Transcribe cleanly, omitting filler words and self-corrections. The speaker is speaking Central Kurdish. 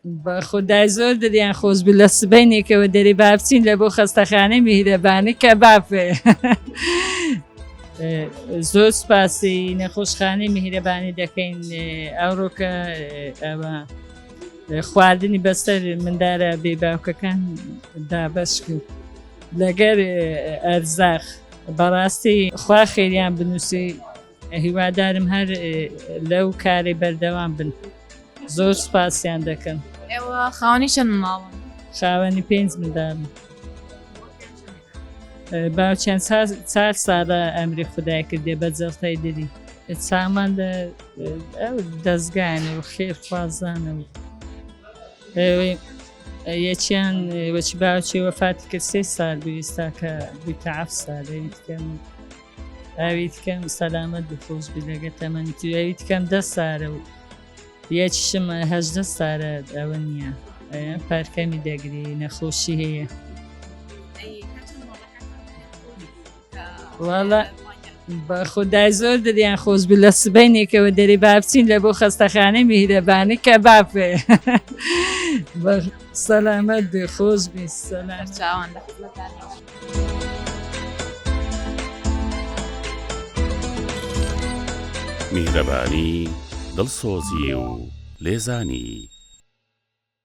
بە خودای زۆر دەریان خۆش بێ لە سبەینێکەوە دەری با بچین لە بۆ خەستەخانەی میهرەبانی کەبابێ. زۆر سپاسی نەخۆشخانەی میهرەبانی دەکەین ئەوڕۆکە ئەوە خواردنی بەسەر مندارە بێباوکەکان دابەش کرد لەگەر ئەرزاق. بەڕاستی خوا خێریان بنووسی، هیوادارم هەر لەو کارێ بەردەوام بن. زۆر سپاسیان دەکەم. ئێوە خاوەنی چەند ماڵن؟ خاوەنی 5 منداڵم. باوچیان 4 ساڵە ئەمری خودای کردێ بە جەڵتەی دەری چامان لە ئەو دەستگانە و خێر خوازانە و یەکیان وەچی باوکی وەفاتی کرد 3 ساڵ بوو ئێستا کە بوویتە 7 ساڵ. ئەوی تکەم سەلامەت بخۆش بی لەگە تەمەنی تو ئەوی تکەم 10 ساڵە و یەکیشم 18 ساڵە. ئەوە نییە پارکەمی دەگری نەخۆشی هەیە. وڵا بە خودای زۆر دەریان خۆش بێ لە سبەینێکەوە دەری با بچین لە بۆ خەستەخانەی میهرەبانی کەبابێ. سەلامەت بێ خۆش بێ. سەلام. میهرەبانی دڵسۆزی و لێزانی.